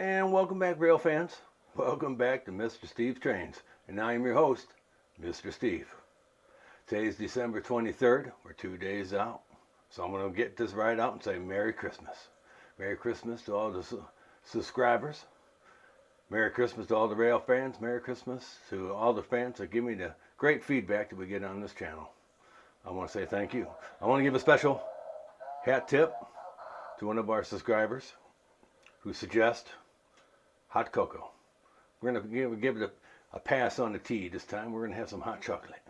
And welcome back, rail fans. Welcome back to Mr. Steve's Trains. And I am your host, Mr. Steve. Today's December 23rd. We're 2 days out. So I'm going to get this right out and say Merry Christmas. Merry Christmas to all the subscribers. Merry Christmas to all the rail fans. Merry Christmas to all the fans that give me the great feedback that we get on this channel. I want to say thank you. I want to give a special hat tip to one of our subscribers who suggests hot cocoa. We're going to give it a pass on the tea this time. We're going to have some hot chocolate.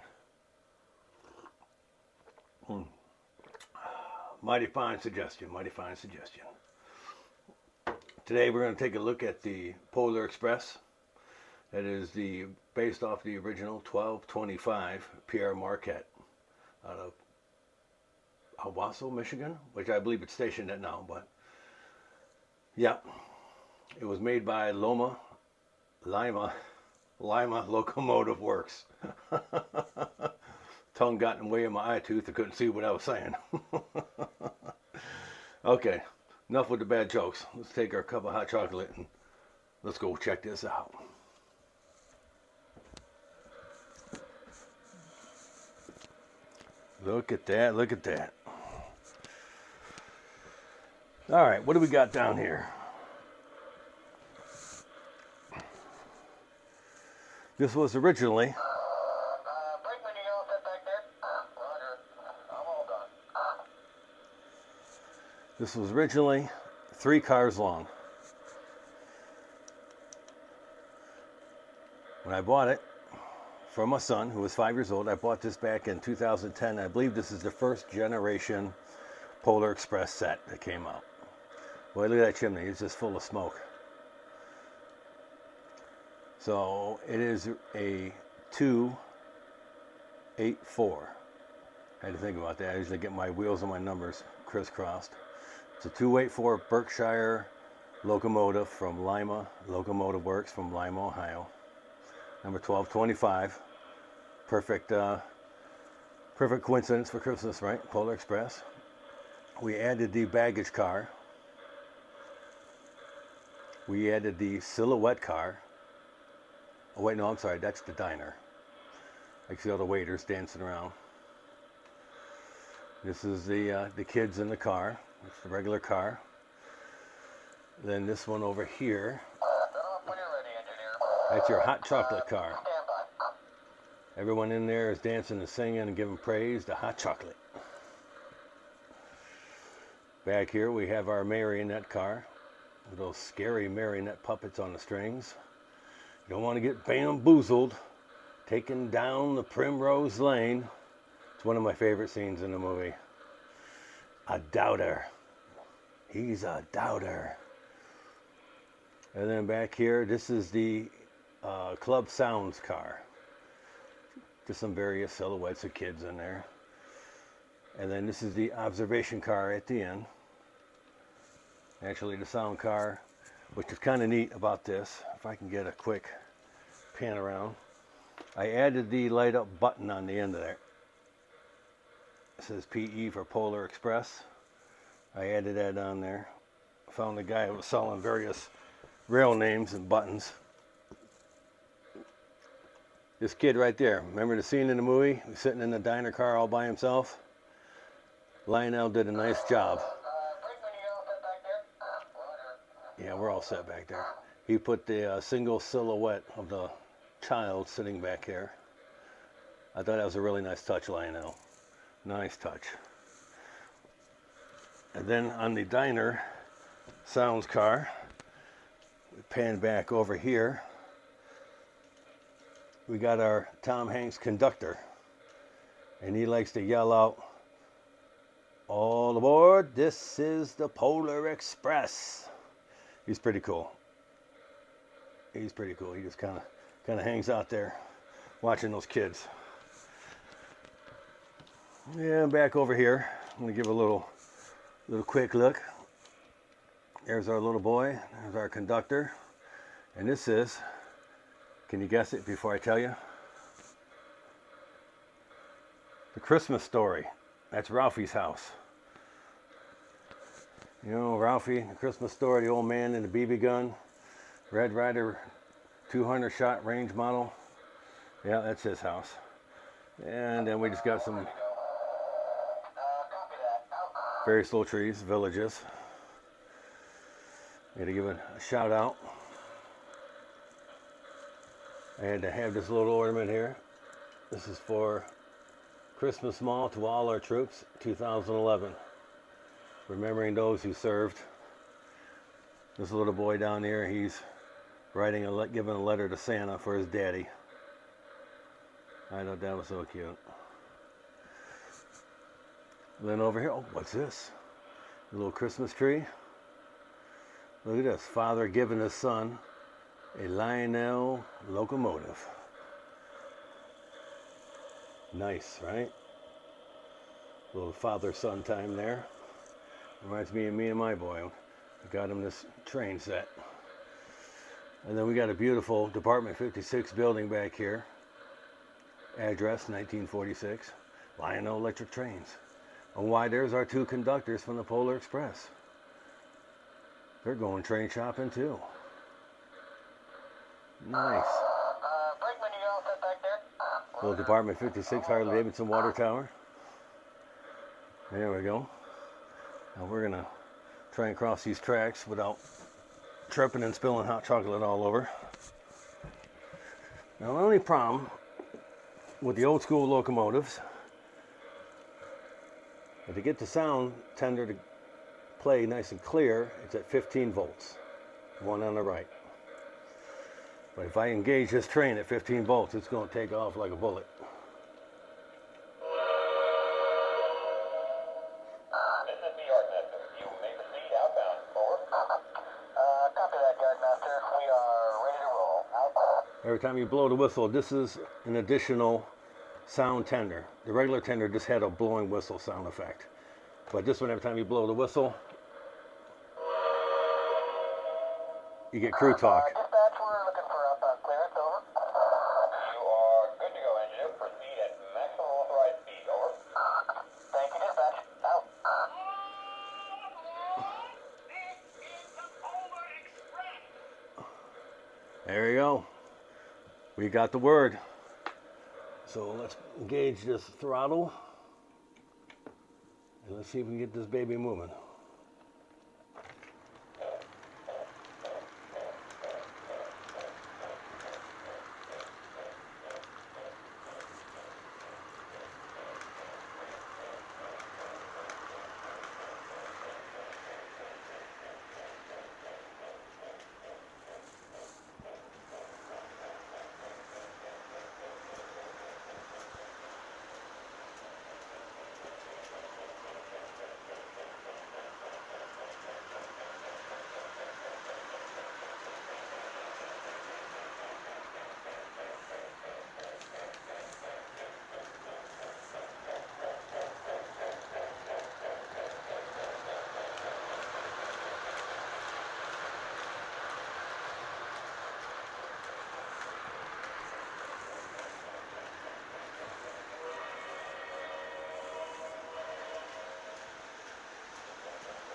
Mighty fine suggestion, mighty fine suggestion. Today we're going to take a look at the Polar Express. That is based off the original 1225 Pierre Marquette out of Owasso, Michigan, which I believe it's stationed at now, but yeah. It was made by Lima Locomotive Works. Tongue got in the way of my eye tooth. I couldn't see what I was saying. Okay, enough with the bad jokes. Let's take our cup of hot chocolate and let's go check this out. Look at that, look at that. All right, what do we got down here? This was originally three cars long. When I bought it for my son, who was 5 years old, I bought this back in 2010. I believe this is the first generation Polar Express set that came out. Boy, look at that chimney. It's just full of smoke. So it is a 284. I had to think about that. I usually get my wheels and my numbers crisscrossed. It's a 284 Berkshire locomotive from Lima Locomotive Works from Lima, Ohio. Number 1225. Perfect coincidence for Christmas, right? Polar Express. We added the baggage car. We added the silhouette car. Oh wait, no, I'm sorry, that's the diner. I see all the waiters dancing around. This is the kids in the car. It's the regular car. Then this one over here, that's your hot chocolate car. Everyone in there is dancing and singing and giving praise to hot chocolate. Back here we have our marionette car with those scary marionette puppets on the strings. You don't want to get bamboozled taking down the Primrose Lane. It's one of my favorite scenes in the movie. A doubter. He's a doubter. And then back here, this is the Club Sounds car. Just some various silhouettes of kids in there. And then this is the observation car at the end. Actually, the sound car, which is kind of neat about this, if I can get a quick pan around, I added the light up button on the end of there. It says PE for Polar Express. I added that on there. Found the guy who was selling various rail names and buttons. This kid right there, remember the scene in the movie? He was sitting in the diner car all by himself. Lionel did a nice job. Yeah, we're all set back there. He put the single silhouette of the child sitting back here. I thought that was a really nice touch, Lionel. Nice touch. And then on the diner sounds car, we pan back over here. We got our Tom Hanks conductor, and he likes to yell out, "All aboard, this is the Polar Express." He's pretty cool. He's pretty cool. He just kind of hangs out there watching those kids. Yeah, back over here, I'm going to give a little quick look. There's our little boy. There's our conductor. And this is, can you guess it before I tell you? The Christmas Story. That's Ralphie's house. You know, Ralphie, the Christmas Story, the old man and the BB gun. Red Ryder 200 shot range model. Yeah, that's his house. And then we just got some various little trees, villages. I had to give a shout out. I had to have this little ornament here. This is for Christmas Mall to all our troops, 2011. Remembering those who served. This little boy down here, he's giving a letter to Santa for his daddy. I thought that was so cute. Then over here, oh, what's this? A little Christmas tree. Look at this, father giving his son a Lionel locomotive. Nice, right? A little father-son time there. Reminds me of me and my boy. I got him this train set. And then we got a beautiful Department 56 building back here. Address 1946. Lionel Electric Trains. And why, there's our two conductors from the Polar Express. They're going train shopping too. Nice. Brakeman, you all set back there? Little Department 56 Harley Davidson water tower. There we go. Now we're gonna try and cross these tracks without tripping and spilling hot chocolate all over. Now the only problem with the old school locomotives, is to get the sound tender to play nice and clear, it's at 15 volts, one on the right. But if I engage this train at 15 volts, it's going to take off like a bullet. This is the Yardmaster. You may proceed outbound. Over. Copy that, Yardmaster. We are ready to roll. Out. Every time you blow the whistle, this is an additional sound tender. The regular tender just had a blowing whistle sound effect. But this one, every time you blow the whistle, you get crew talk. Dispatch, we're looking for outbound clearance. Over. You are good to go, engineer. Proceed at maximum authorized speed. Over. Thank you, dispatch. Out. There you go. We got the word. So let's engage this throttle. And let's see if we can get this baby moving.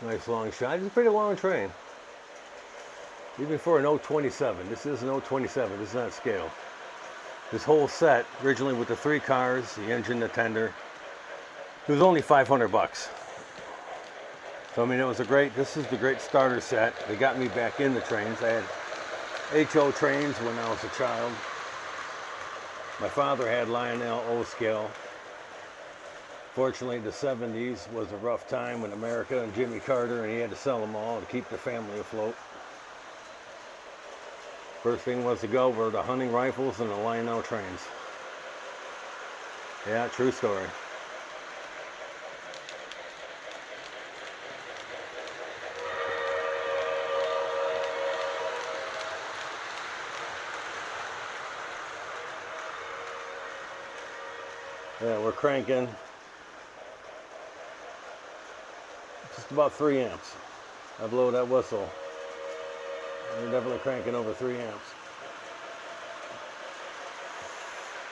Nice long shot. It's a pretty long train. Even for an 027. This is an 027. This is not scale. This whole set, originally with the 3 cars, the engine, the tender, it was only $500. So I mean, this is the great starter set. They got me back in the trains. I had HO trains when I was a child. My father had Lionel O scale. Fortunately, the 70s was a rough time with America and Jimmy Carter, and he had to sell them all to keep the family afloat. First thing was to go were the hunting rifles and the Lionel trains. Yeah, true story. Yeah, we're cranking just about 3 amps. I blow that whistle. We're definitely cranking over 3 amps.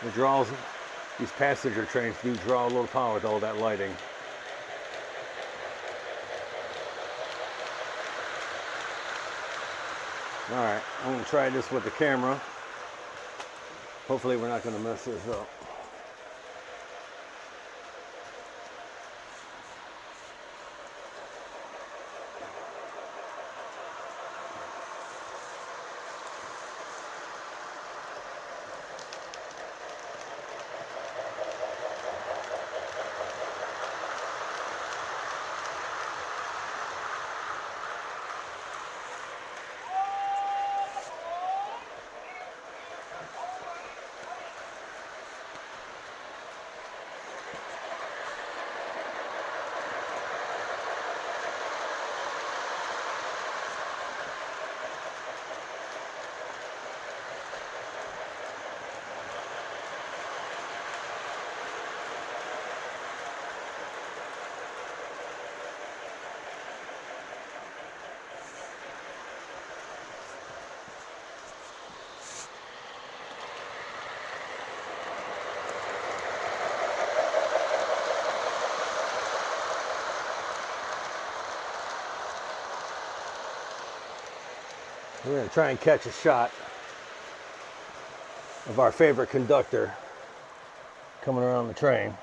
It draws, these passenger trains do draw a little power with all that lighting. Alright, I'm going to try this with the camera. Hopefully we're not going to mess this up. We're going to try and catch a shot of our favorite conductor coming around the train.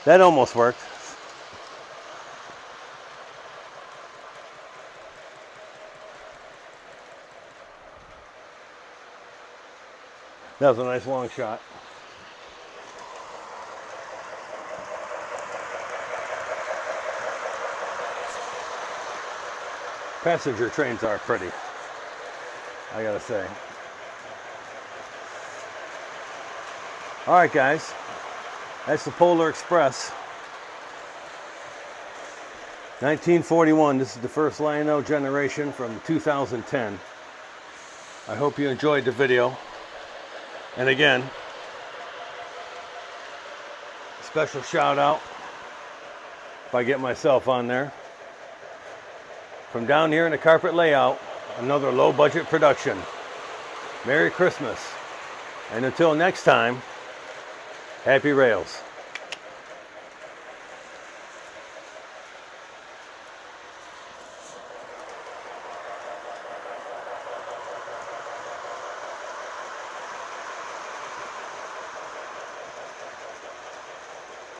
That almost worked. That was a nice long shot. Passenger trains are pretty, I gotta say. All right, guys, that's the Polar Express. 1941, this is the first Lionel generation from 2010. I hope you enjoyed the video. And again, special shout out, if I get myself on there, from down here in the carpet layout, another low budget production. Merry Christmas. And until next time, happy rails.